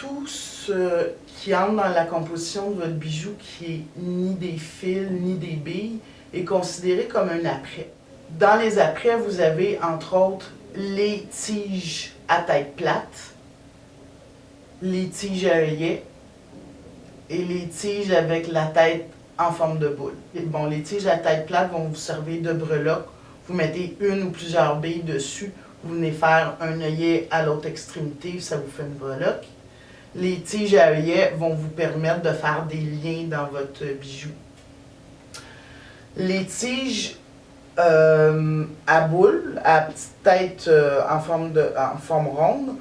tout ce qui entre dans la composition de votre bijou, qui est ni des fils, ni des billes, est considéré comme un apprêt. Dans les apprêts, vous avez entre autres les tiges à tête plate, les tiges à œillet et les tiges avec la tête en forme de boule. Bon, les tiges à tête plate vont vous servir de breloque. Vous mettez une ou plusieurs billes dessus, vous venez faire un œillet à l'autre extrémité, ça vous fait une breloque. Les tiges à œillet vont vous permettre de faire des liens dans votre bijou. Les tiges à boule, à petite tête en forme ronde,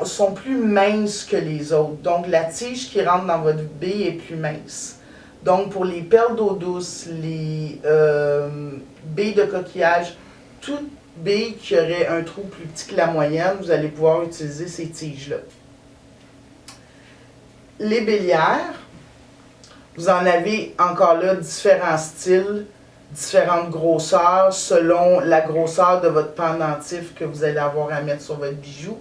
sont plus minces que les autres. Donc, la tige qui rentre dans votre bille est plus mince. Donc, pour les perles d'eau douce, les billes de coquillage, toute bille qui aurait un trou plus petit que la moyenne, vous allez pouvoir utiliser ces tiges-là. Les bélières, vous en avez encore là différents styles, différentes grosseurs selon la grosseur de votre pendentif que vous allez avoir à mettre sur votre bijou.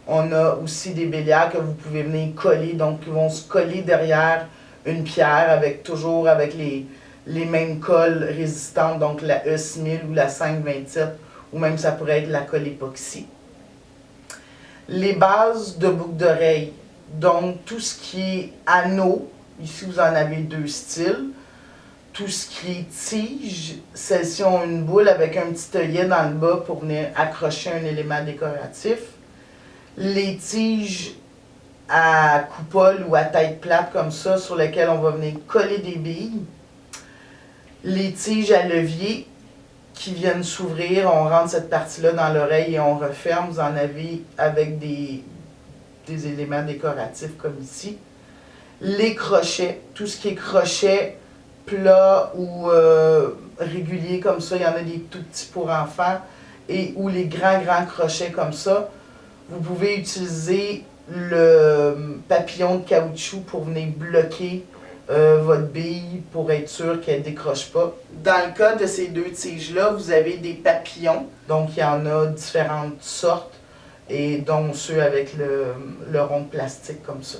On a aussi des bélières que vous pouvez venir coller, donc qui vont se coller derrière une pierre toujours avec les mêmes colles résistantes, donc la E6000 ou la 527, ou même ça pourrait être la colle époxy. Les bases de boucles d'oreilles, donc tout ce qui est anneau, ici vous en avez deux styles. Tout ce qui est tige, celles-ci ont une boule avec un petit œillet dans le bas pour venir accrocher un élément décoratif. Les tiges à coupole ou à tête plate comme ça, sur lesquelles on va venir coller des billes. Les tiges à levier qui viennent s'ouvrir, on rentre cette partie-là dans l'oreille et on referme. Vous en avez avec des éléments décoratifs comme ici. Les crochets, tout ce qui est crochet plat ou régulier comme ça, il y en a des tout petits pour enfants, ou les grands crochets comme ça. Vous pouvez utiliser le papillon de caoutchouc pour venir bloquer votre bille pour être sûr qu'elle ne décroche pas. Dans le cas de ces deux tiges-là, vous avez des papillons, donc il y en a différentes sortes, et dont ceux avec le rond de plastique comme ça.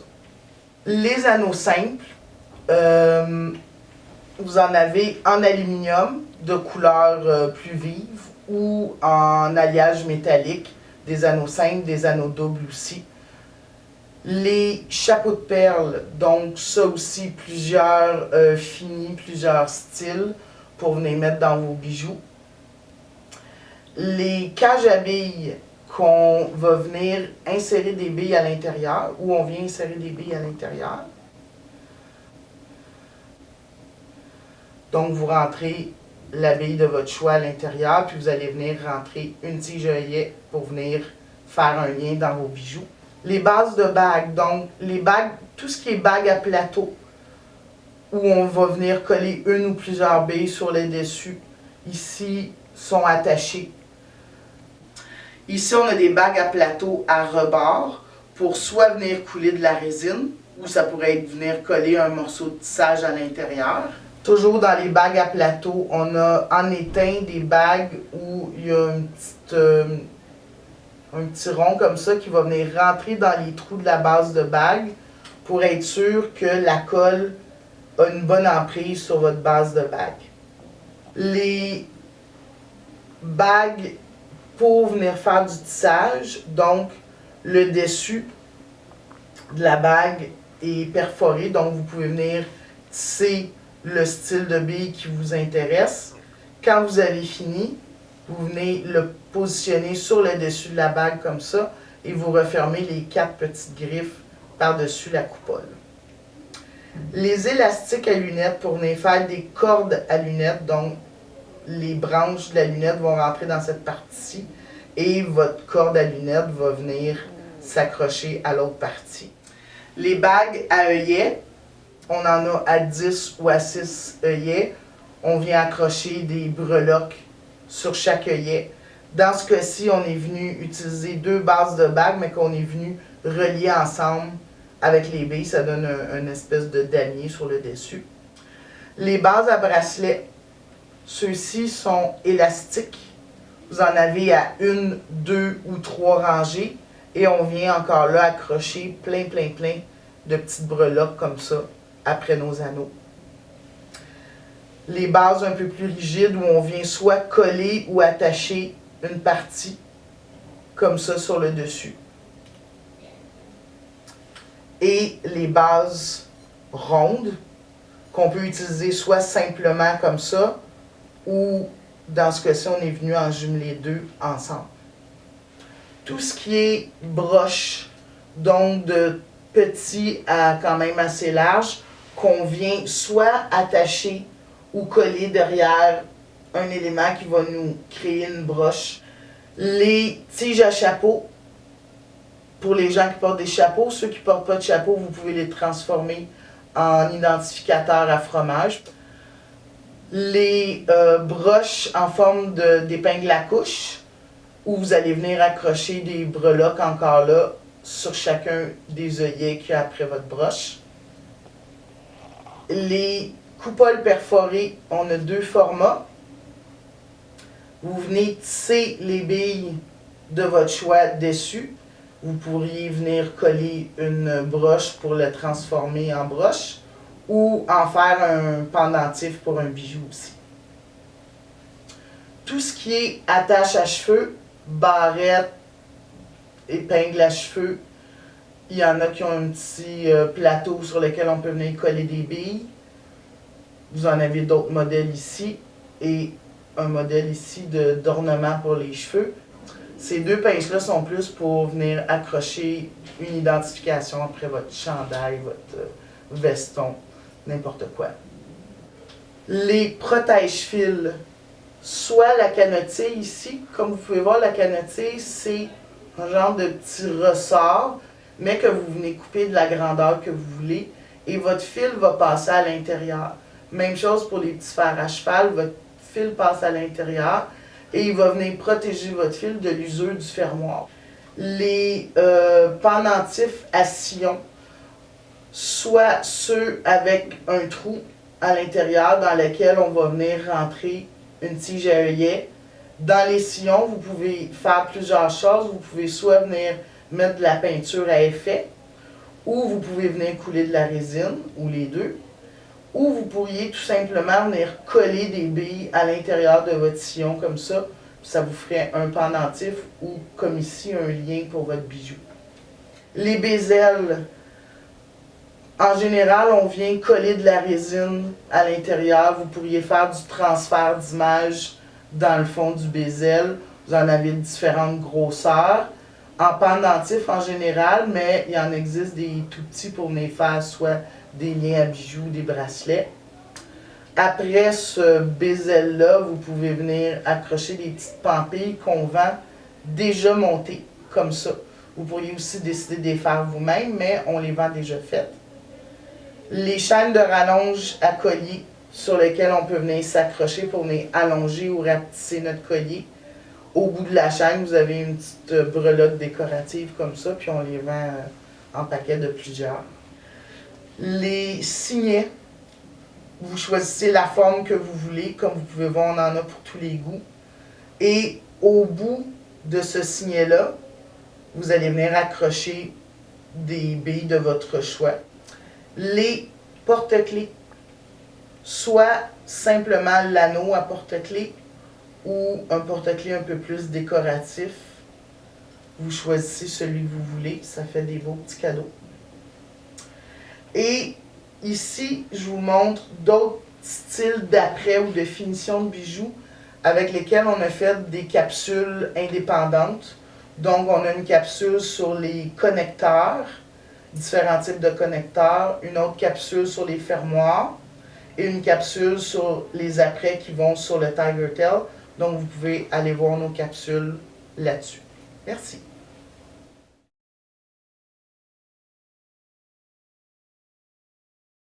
Les anneaux simples, vous en avez en aluminium de couleur plus vive ou en alliage métallique, des anneaux simples, des anneaux doubles aussi. Les chapeaux de perles, donc ça aussi plusieurs finis, plusieurs styles pour venir mettre dans vos bijoux. Les cages à billes qu'on va venir insérer des billes à l'intérieur, ou on vient insérer des billes à l'intérieur. Donc vous rentrez la bille de votre choix à l'intérieur, puis vous allez venir rentrer une tige à œillet pour venir faire un lien dans vos bijoux. Les bases de bagues, donc les bagues, tout ce qui est bagues à plateau, où on va venir coller une ou plusieurs billes sur les dessus, ici sont attachées. Ici on a des bagues à plateau à rebord pour soit venir couler de la résine, ou ça pourrait être venir coller un morceau de tissage à l'intérieur. Toujours dans les bagues à plateau, on a en étain des bagues où il y a un petit rond comme ça qui va venir rentrer dans les trous de la base de bague pour être sûr que la colle a une bonne emprise sur votre base de bague. Les bagues pour venir faire du tissage, donc le dessus de la bague est perforé, donc vous pouvez venir tisser le style de bille qui vous intéresse. Quand vous avez fini, vous venez le positionner sur le dessus de la bague comme ça et vous refermez les 4 petites griffes par-dessus la coupole. Les élastiques à lunettes pour venir faire des cordes à lunettes, donc les branches de la lunette vont rentrer dans cette partie et votre corde à lunettes va venir s'accrocher à l'autre partie. Les bagues à œillet, on en a à 10 ou à 6 œillets. On vient accrocher des breloques sur chaque œillet. Dans ce cas-ci, on est venu utiliser 2 bases de bagues, mais qu'on est venu relier ensemble avec les billes. Ça donne une espèce de damier sur le dessus. Les bases à bracelet, ceux-ci sont élastiques. Vous en avez à 1, 2 ou 3 rangées. Et on vient encore là accrocher plein de petites breloques comme ça après nos anneaux. Les bases un peu plus rigides où on vient soit coller ou attacher une partie comme ça sur le dessus. Et les bases rondes qu'on peut utiliser soit simplement comme ça ou dans ce cas-ci on est venu en jumeler deux ensemble. Tout ce qui est broche, donc de petit à quand même assez large, qu'on vient soit attacher ou coller derrière un élément qui va nous créer une broche. Les tiges à chapeau, pour les gens qui portent des chapeaux, ceux qui ne portent pas de chapeau, vous pouvez les transformer en identificateur à fromage. Les broches en forme d'épingle à couche, où vous allez venir accrocher des breloques encore là sur chacun des œillets qu'il y a après votre broche. Les coupoles perforées, on a deux formats. Vous venez tisser les billes de votre choix dessus. Vous pourriez venir coller une broche pour le transformer en broche ou en faire un pendentif pour un bijou aussi. Tout ce qui est attache à cheveux, barrette, épingle à cheveux, il y en a qui ont un petit plateau sur lequel on peut venir coller des billes. Vous en avez d'autres modèles ici et un modèle ici d'ornement pour les cheveux. Ces deux pinces-là sont plus pour venir accrocher une identification après votre chandail, votre veston, n'importe quoi. Les protège-fils, soit la canotier ici, comme vous pouvez voir, la canotier, c'est un genre de petit ressort, mais que vous venez couper de la grandeur que vous voulez, et votre fil va passer à l'intérieur. Même chose pour les petits fers à cheval, votre fil passe à l'intérieur, et il va venir protéger votre fil de l'usure du fermoir. Les pendentifs à sillon, soit ceux avec un trou à l'intérieur dans lequel on va venir rentrer une tige à œillet. Dans les sillons, vous pouvez faire plusieurs choses. Vous pouvez soit venir mettre de la peinture à effet, ou vous pouvez venir couler de la résine, ou les deux. Ou vous pourriez tout simplement venir coller des billes à l'intérieur de votre sillon comme ça. Ça vous ferait un pendentif ou comme ici un lien pour votre bijou. Les bezels, en général on vient coller de la résine à l'intérieur. Vous pourriez faire du transfert d'image dans le fond du bezel. Vous en avez différentes grosseurs. En pendentif en général, mais il y en existe des tout petits pour venir faire soit des liens à bijoux, des bracelets. Après ce bezel-là, vous pouvez venir accrocher des petites pampilles qu'on vend déjà montées, comme ça. Vous pourriez aussi décider de les faire vous-même, mais on les vend déjà faites. Les chaînes de rallonge à collier sur lesquelles on peut venir s'accrocher pour venir allonger ou rapetisser notre collier. Au bout de la chaîne, vous avez une petite breloque décorative comme ça, puis on les vend en paquets de plusieurs. Les signets, vous choisissez la forme que vous voulez. Comme vous pouvez voir, on en a pour tous les goûts. Et au bout de ce signet-là, vous allez venir accrocher des billes de votre choix. Les porte-clés, soit simplement l'anneau à porte-clés ou un porte-clés un peu plus décoratif. Vous choisissez celui que vous voulez, ça fait des beaux petits cadeaux. Et ici, je vous montre d'autres styles d'après ou de finition de bijoux avec lesquels on a fait des capsules indépendantes. Donc, on a une capsule sur les connecteurs, différents types de connecteurs, une autre capsule sur les fermoirs et une capsule sur les apprêts qui vont sur le Tiger Tail. Donc, vous pouvez aller voir nos capsules là-dessus. Merci.